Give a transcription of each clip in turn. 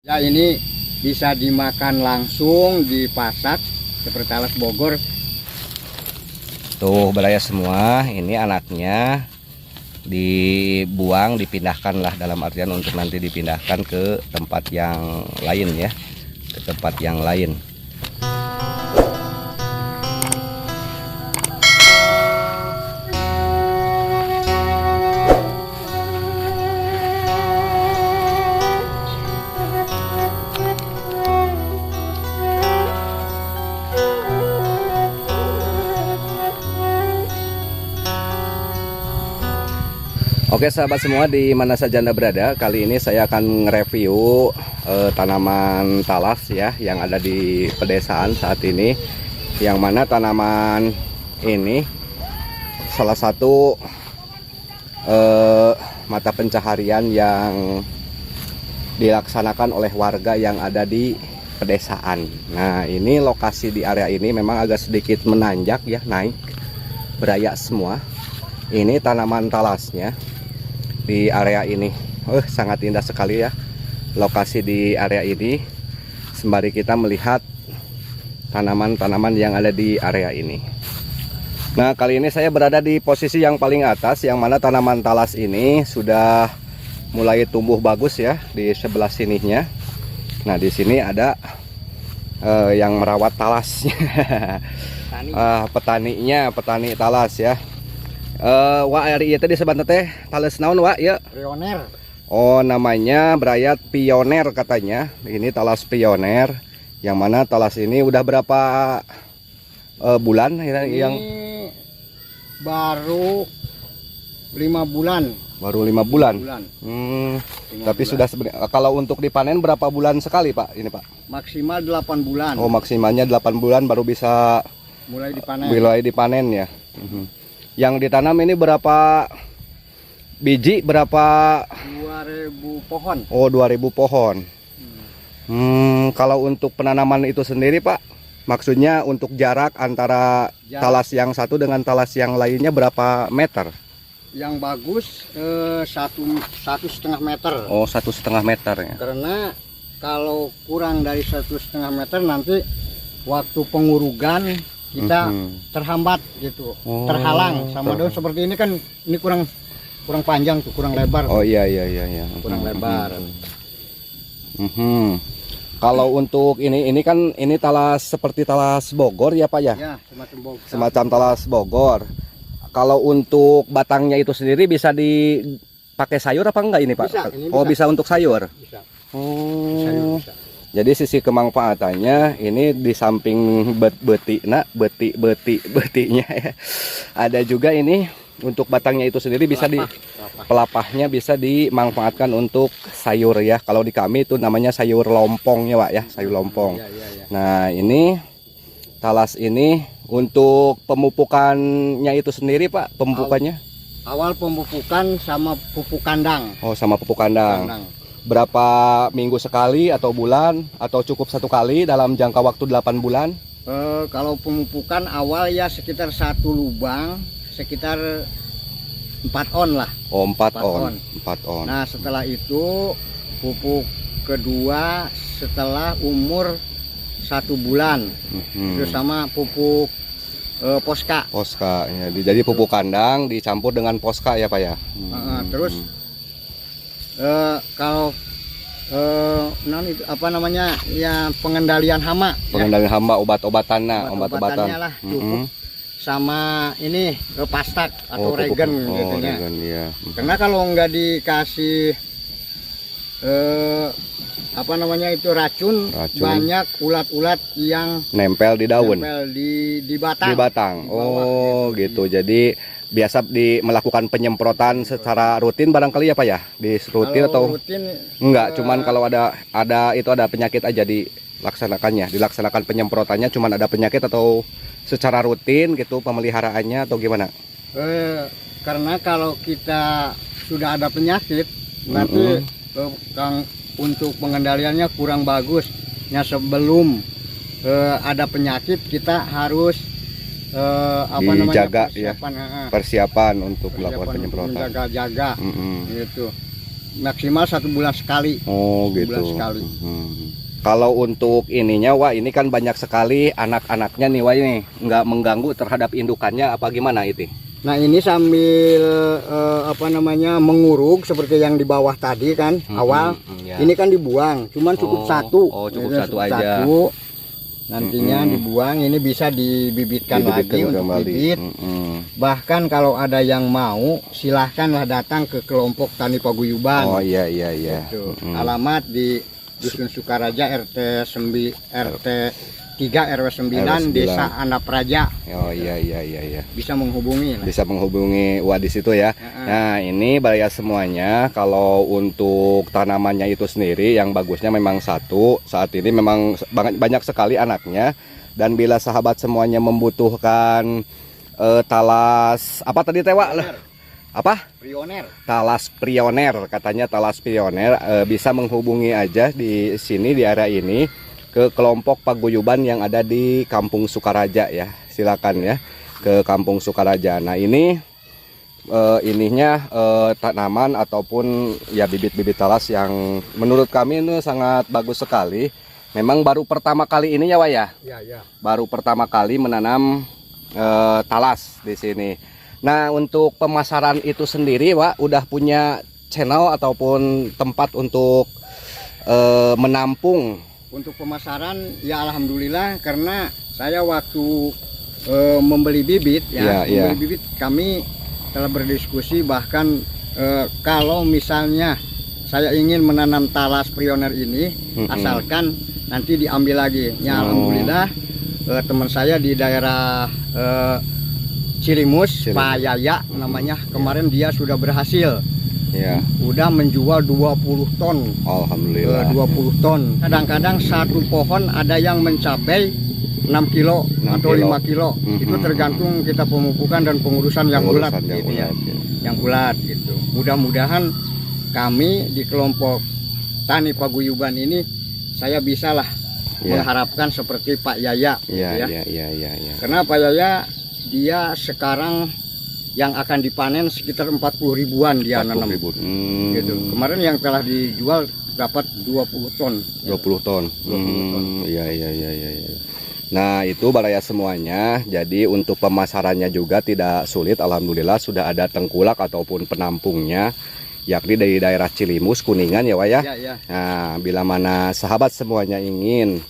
Ya, ini bisa dimakan langsung, dipasak seperti talas Bogor. Tuh belayar semua, ini anaknya dibuang, dipindahkan lah, dalam artian untuk nanti dipindahkan ke tempat yang lain ya, ke tempat yang lain. Oke sahabat semua, di mana saja Anda berada, kali ini saya akan nge-review tanaman talas ya yang ada di pedesaan saat ini. Yang mana tanaman ini salah satu mata pencaharian yang dilaksanakan oleh warga yang ada di pedesaan. Nah, ini lokasi di area ini memang agak sedikit menanjak ya, naik berayak semua. Ini tanaman talasnya di area ini. Sangat indah sekali ya lokasi di area ini, sembari kita melihat tanaman-tanaman yang ada di area ini. Nah, kali ini saya berada di posisi yang paling atas, yang mana tanaman talas ini sudah mulai tumbuh bagus ya di sebelah sininya. Nah, di sini ada yang merawat talasnya. Petani talas ya. Wah, hari itu disebut teh talas naon wa ya? Pioner. Oh, namanya berayat pioner katanya. Ini talas pioner, yang mana talas ini udah berapa bulan Ini yang baru 5 bulan. baru 5 bulan. 5 Tapi bulan. sudah kalau untuk dipanen berapa bulan sekali Pak ini Pak? Maksimal 8 bulan. Oh, maksimalnya 8 bulan baru bisa mulai dipanen. Ya. Yang ditanam ini berapa biji, berapa? 2000 pohon. Oh, 2000 pohon. Kalau untuk penanaman itu sendiri Pak, maksudnya untuk jarak antara talas yang satu dengan talas yang lainnya berapa meter? Yang bagus 1,5 meter. Oh, 1,5 meter ya. Karena kalau kurang dari 1,5 meter nanti waktu pengurugan kita terhambat gitu, terhalang sama daun. Seperti ini kan, ini kurang panjang tuh, kurang lebar. Oh iya. Kurang lebar. Kalau untuk ini kan ini talas seperti talas Bogor ya Pak ya? Ya, semacam Bogor. Semacam talas Bogor. Kalau untuk batangnya itu sendiri bisa dipakai sayur apa enggak ini Pak? Bisa, ini oh bisa. bisa untuk sayur. Bisa. Oh. Bisa. Jadi sisi kemanfaatannya ini di samping betinya ya, ada juga ini untuk batangnya itu sendiri bisa pelapahnya bisa dimanfaatkan untuk sayur ya. Kalau di kami itu namanya sayur lompong ya Pak ya, sayur lompong. Ya. Nah, ini talas ini untuk pemupukannya itu sendiri Pak, pemupukannya? Awal pemupukan sama pupuk kandang. Oh, sama pupuk kandang. Berapa minggu sekali atau bulan, atau cukup satu kali dalam jangka waktu 8 bulan? Kalau pemupukan awal ya sekitar 1 lubang, sekitar 4 on lah. Oh, 4 on. Nah, setelah itu pupuk kedua setelah umur 1 bulan. Terus sama pupuk poska. Poska ya. Jadi pupuk kandang dicampur dengan poska ya Pak ya. Terus kalau itu apa namanya ya, pengendalian hama. Pengendalian hama, obat-obatan lah cukup. Sama ini pastak atau regen gitu ya. Iya. Karena kalau nggak dikasih apa namanya itu racun, banyak ulat-ulat yang nempel di daun, nempel di batang. Di batang. Oh gitu. Jadi biasa melakukan penyemprotan secara rutin barangkali ya Pak ya? Rutin atau rutin, enggak? Cuman kalau ada penyakit aja dilaksanakan penyemprotannya, cuman ada penyakit atau secara rutin gitu pemeliharaannya atau gimana? Karena kalau kita sudah ada penyakit nanti untuk pengendaliannya kurang bagus. Ya, sebelum ada penyakit kita harus dijaga ya, persiapan untuk melakukan penyemprotan, menjaga-jaga gitu. maksimal 1 bulan sekali. Oh gitu. Bulan sekali. Kalau untuk ininya Wak, ini kan banyak sekali anak-anaknya nih Wak, ini nggak mengganggu terhadap indukannya apa gimana itu? Nah ini sambil menguruk seperti yang di bawah tadi kan awal. Ya. Ini kan dibuang, cuman cukup satu. Oh cukup Ini satu aja. Nantinya dibuang, ini bisa dibibitkan lagi untuk bibit. Bahkan kalau ada yang mau, silahkanlah datang ke kelompok Tani Paguyuban. Oh iya. Gitu. Alamat di Dusun Sukaraja RT 3 RW 9 Desa Anapraja. Oh iya. Bisa menghubungi. Bisa menghubungi Wak di situ ya. Nah ini Baraya semuanya, kalau untuk tanamannya itu sendiri yang bagusnya memang satu. Saat ini memang banyak sekali anaknya. Dan bila sahabat semuanya membutuhkan talas apa tadi Tewa? Apa? Pioner. Talas Pioner, katanya talas Pioner, bisa menghubungi aja di sini di area ini ke kelompok paguyuban yang ada di Kampung Sukaraja ya. Silakan ya ke Kampung Sukaraja. Nah ini tanaman ataupun ya bibit-bibit talas yang menurut kami itu sangat bagus sekali. Memang baru pertama kali ini ya Wak ya? Ya. Baru pertama kali menanam talas di sini. Nah untuk pemasaran itu sendiri Wak udah punya channel ataupun tempat untuk menampung? Untuk pemasaran ya alhamdulillah, karena saya waktu membeli bibit membeli bibit kami telah berdiskusi, bahkan kalau misalnya saya ingin menanam talas Pioner ini asalkan nanti diambil lagi ya. Alhamdulillah teman saya di daerah Cilimus, Pak Yaya namanya, kemarin dia sudah berhasil. Ya. Udah menjual 20 ton. Alhamdulillah. 20 ton. Kadang-kadang satu pohon ada yang mencapai 6 kilo 6 atau kilo. 5 kilo. Itu tergantung kita pemupukan dan pengurusan yang bulat gitu ya. Yang bulat gitu. Mudah-mudahan kami di kelompok Tani Paguyuban ini saya bisalah mengharapkan seperti Pak Yaya gitu ya. Karena Pak Yaya dia sekarang yang akan dipanen sekitar 40 ribuan dia nanam. Gitu. Kemarin yang telah dijual dapat 20 ton. 20 ton. 20 ton. Iya. Nah, itu Baraya semuanya. Jadi untuk pemasarannya juga tidak sulit. Alhamdulillah sudah ada tengkulak ataupun penampungnya, yakni dari daerah Cilimus, Kuningan ya Wak ya. Ya. Nah, bila mana sahabat semuanya ingin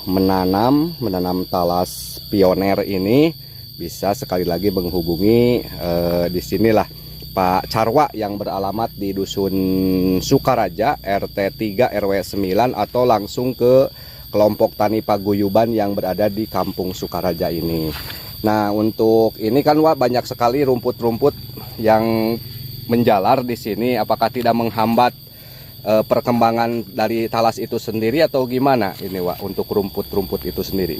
menanam talas Pioner ini, bisa sekali lagi menghubungi di sinilah Pak Carwa yang beralamat di Dusun Sukaraja RT 3 RW 9 atau langsung ke kelompok Tani Paguyuban yang berada di Kampung Sukaraja ini. Nah untuk ini kan Wak banyak sekali rumput-rumput yang menjalar di sini, apakah tidak menghambat perkembangan dari talas itu sendiri atau gimana ini Wak untuk rumput-rumput itu sendiri?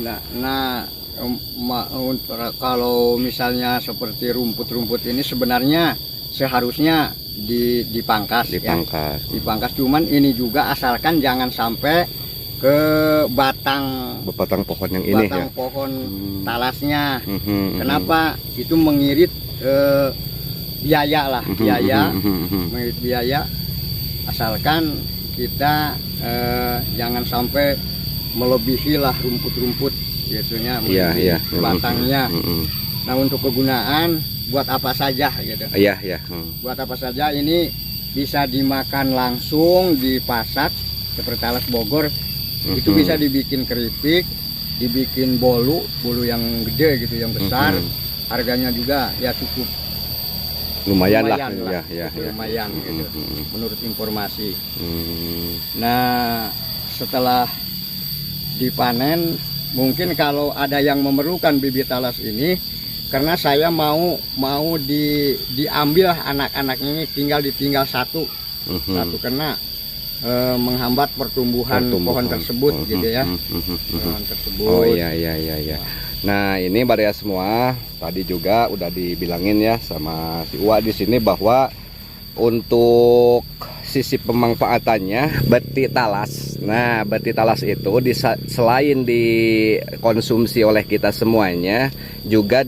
Kalau misalnya seperti rumput-rumput ini sebenarnya seharusnya dipangkas. Dipangkas, cuman ini juga asalkan jangan sampai ke batang pohon yang ini ya. Pohon talasnya. Kenapa? Itu mengirit biaya. Mengirit biaya. Asalkan kita jangan sampai melebihi lah rumput-rumput gitunya, batangnya. Nah untuk kegunaan buat apa saja gitu. Buat apa saja, ini bisa dimakan langsung, dipasak seperti talas Bogor. Itu bisa dibikin keripik, dibikin bolu yang gede gitu, yang besar. Harganya juga ya cukup lumayan lah. Lumayan gitu, menurut informasi. Nah setelah dipanen, mungkin kalau ada yang memerlukan bibit talas ini, karena saya mau diambil anak-anaknya ini, ditinggal satu karena menghambat pertumbuhan pohon tersebut gitu ya. Pohon tersebut. Oh iya. Nah ini Baraya semua tadi juga udah dibilangin ya sama si Uwa di sini bahwa untuk sisi pemanfaatannya beti talas. Nah beti talas itu selain dikonsumsi oleh kita semuanya, juga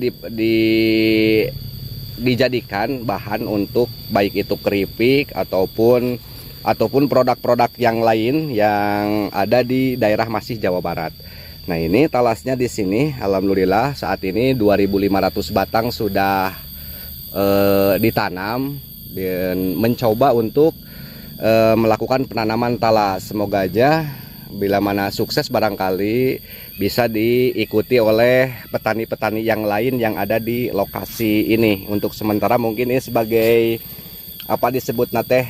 dijadikan bahan untuk baik itu keripik ataupun produk-produk yang lain yang ada di daerah masih Jawa Barat. Nah, ini talasnya di sini alhamdulillah saat ini 2.500 batang sudah ditanam dan mencoba untuk melakukan penanaman talas. Semoga aja bila mana sukses barangkali bisa diikuti oleh petani-petani yang lain yang ada di lokasi ini. Untuk sementara mungkin ini sebagai apa disebut nate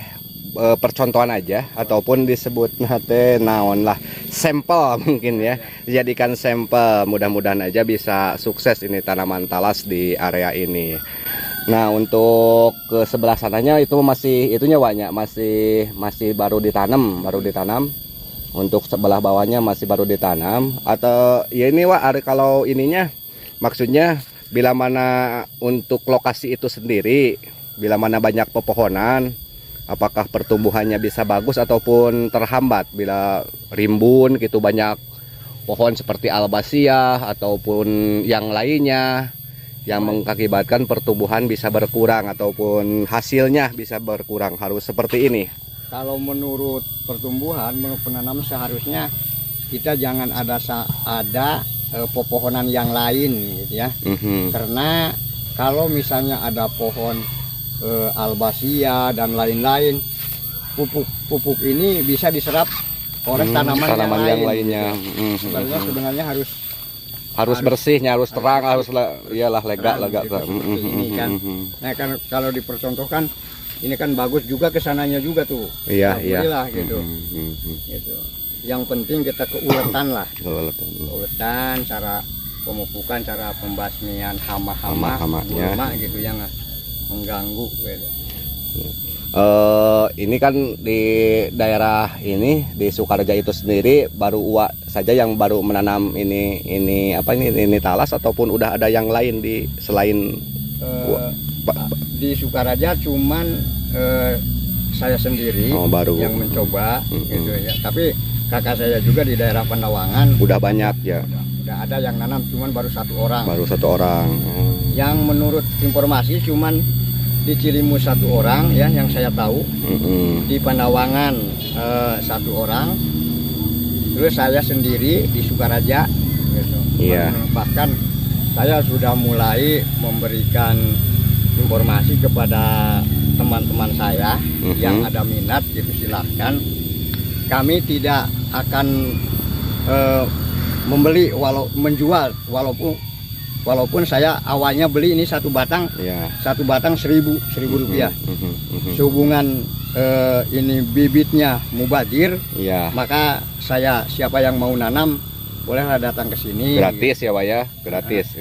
percontohan aja ataupun disebut nate naon lah sampel mungkin ya, dijadikan sampel, mudah-mudahan aja bisa sukses ini tanaman talas di area ini. Nah, untuk ke sebelah sananya itu masih itunya banyak, masih baru ditanam. Untuk sebelah bawahnya masih baru ditanam. Atau ya ini Wak, kalau ininya maksudnya bila mana untuk lokasi itu sendiri, bila mana banyak pepohonan, apakah pertumbuhannya bisa bagus ataupun terhambat bila rimbun gitu, banyak pohon seperti albasia ataupun yang lainnya yang mengakibatkan pertumbuhan bisa berkurang ataupun hasilnya bisa berkurang, harus seperti ini. Kalau menurut pertumbuhan, menurut penanam seharusnya kita jangan ada pepohonan yang lain gitu ya. Karena kalau misalnya ada pohon albasia dan lain-lain, pupuk ini bisa diserap oleh tanaman yang lainnya. Sebenarnya harus bersihnya, harus terang, harus iyalah lega gitu, ini kan. Nah, kan kalau dipercontohkan ini kan bagus juga kesananya juga tuh. Iya. Gitu. Gitu. Yang penting kita keuletan lah. Keuletan, cara pemupukan, cara pembasmian hama-hamanya gitu yang mengganggu gitu. Ini kan di daerah ini di Sukareja itu sendiri baru Uwa saja yang baru menanam ini talas ataupun udah ada yang lain di selain di Sukareja cuman saya sendiri baru yang mencoba gitu ya. Tapi kakak saya juga di daerah Pandawangan udah banyak ya. Udah ada yang nanam, cuman baru satu orang. Yang menurut informasi cuman di Cilimus satu orang ya yang saya tahu. Di Pandawangan satu orang. Terus saya sendiri di Sukareja gitu. Iya. Bahkan saya sudah mulai memberikan informasi kepada teman-teman saya yang ada minat gitu, silahkan. Kami tidak akan membeli menjual walaupun saya awalnya beli ini satu batang 1.000 rupiah. Sehubungan ini bibitnya mubazir, maka siapa yang mau nanam bolehlah datang ke sini. Gratis ya Pak ya,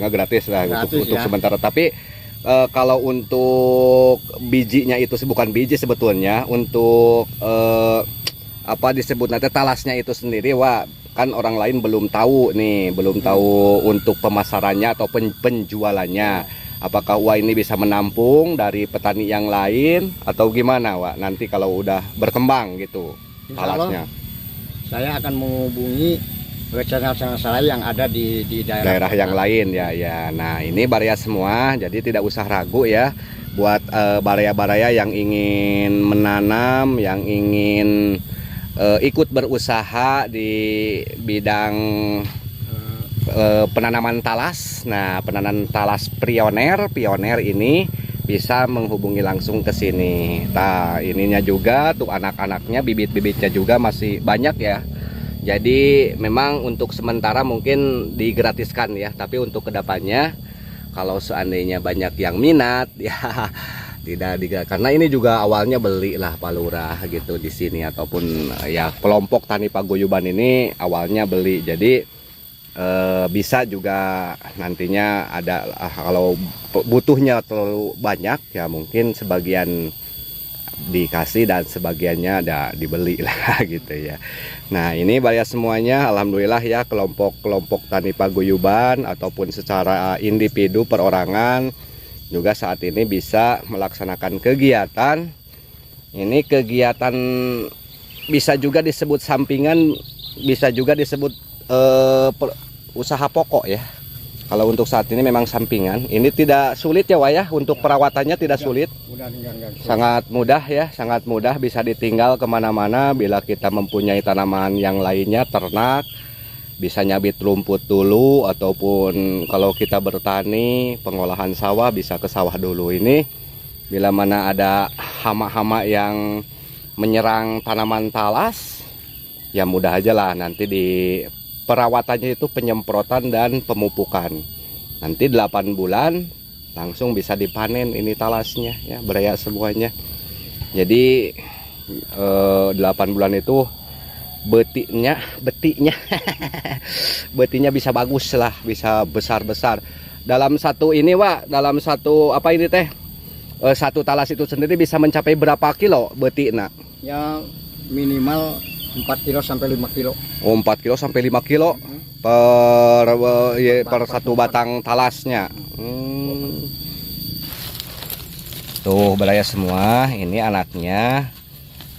gratis lah untuk sementara. Tapi kalau untuk bijinya itu bukan biji sebetulnya, untuk apa disebut nanti talasnya itu sendiri Wak, kan orang lain belum tahu untuk pemasarannya atau penjualannya. Apakah Wak ini bisa menampung dari petani yang lain atau gimana Wak nanti kalau udah berkembang gitu talasnya? Saya akan menghubungi channel-channel saya yang ada di daerah yang lain ya. Nah, ini Baraya semua, jadi tidak usah ragu ya buat baraya-baraya yang ingin menanam, yang ingin ikut berusaha di bidang penanaman talas. Nah, penanaman talas pioner ini bisa menghubungi langsung ke sini. Nah, ininya juga tuh anak-anaknya, bibit-bibitnya juga masih banyak ya. Jadi memang untuk sementara mungkin digratiskan ya, tapi untuk kedepannya kalau seandainya banyak yang minat ya karena ini juga awalnya beli lah Pak Lurah gitu di sini, ataupun ya kelompok tani paguyuban ini awalnya beli. Jadi bisa juga nantinya ada kalau butuhnya terlalu banyak ya mungkin sebagian dikasih dan sebagiannya ada dibeli lah gitu ya. Nah, ini Baraya semuanya alhamdulillah ya, kelompok-kelompok tani paguyuban ataupun secara individu perorangan juga saat ini bisa melaksanakan kegiatan. Ini kegiatan bisa juga disebut sampingan, bisa juga disebut usaha pokok ya. Kalau untuk saat ini memang sampingan. Ini tidak sulit ya Wak ya, untuk perawatannya tidak sulit. Enggak. Sangat mudah ya, sangat mudah, bisa ditinggal kemana-mana. Bila kita mempunyai tanaman yang lainnya, ternak, bisa nyabit rumput dulu, ataupun kalau kita bertani, pengolahan sawah, bisa ke sawah dulu. Ini bila mana ada hama-hama yang menyerang tanaman talas, ya mudah aja lah, nanti di perawatannya itu penyemprotan dan pemupukan. Nanti 8 bulan langsung bisa dipanen ini talasnya ya, beraya semuanya. Jadi 8 bulan itu betiknya betiknya bisa bagus lah, bisa besar-besar. Dalam satu ini Wak, dalam satu apa ini teh, satu talas itu sendiri bisa mencapai berapa kilo betiknya? Ya minimal 4 kilo sampai 5 kilo. Oh, 4 kilo sampai 5 kilo per satu batang talasnya. Tuh beraya semua, ini anaknya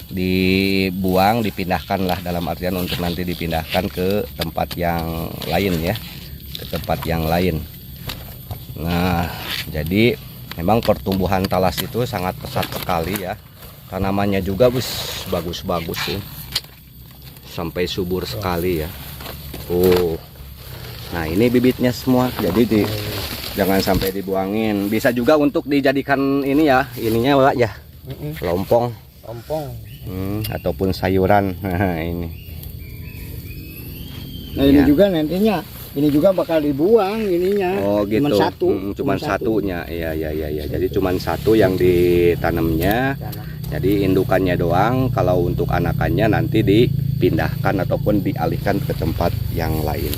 dibuang, dipindahkan lah, dalam artian untuk nanti dipindahkan ke tempat yang lain ya, ke tempat yang lain. Nah, jadi memang pertumbuhan talas itu sangat pesat sekali ya. Tanamannya juga bagus-bagus sih, sampai subur sekali ya. Nah ini bibitnya semua, jadi jangan sampai dibuangin. Bisa juga untuk dijadikan ini ya, ininya Pak ya, lompong ataupun sayuran. Nah ini. Nah ini juga nantinya, ini juga bakal dibuang ininya. Oh gitu. Cuman satu. Cuman satunya, iya. Jadi cuman satu yang ditanamnya. Jadi indukannya doang, kalau untuk anakannya nanti dipindahkan ataupun dialihkan ke tempat yang lain.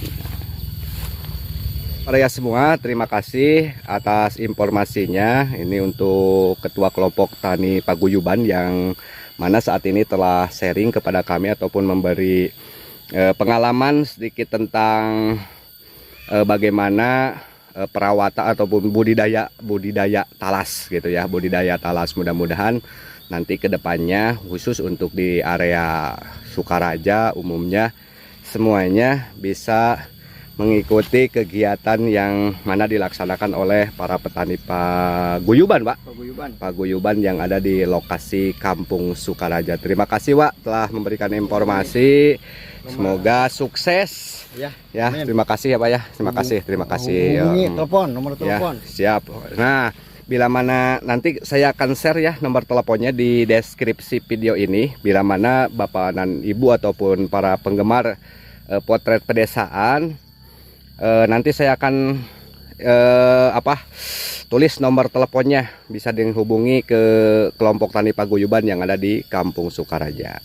Para semua, terima kasih atas informasinya. Ini untuk Ketua Kelompok Tani Paguyuban yang mana saat ini telah sharing kepada kami ataupun memberi pengalaman sedikit tentang bagaimana perawatan ataupun budidaya talas gitu ya, budidaya talas. Mudah-mudahan nanti kedepannya khusus untuk di area Sukaraja umumnya semuanya bisa mengikuti kegiatan yang mana dilaksanakan oleh para petani paguyuban Pak. Paguyuban yang ada di lokasi Kampung Sukaraja. Terima kasih Pak telah memberikan informasi. Semoga sukses. Ya, terima kasih ya Pak ya. Terima kasih. Hubungi nomor telepon. Ya, siap. Nah, bila mana nanti saya akan share ya nomor teleponnya di deskripsi video ini. Bila mana Bapak dan Ibu ataupun para penggemar potret pedesaan, nanti saya akan tulis nomor teleponnya, bisa dihubungi ke kelompok tani paguyuban yang ada di Kampung Sukaraja.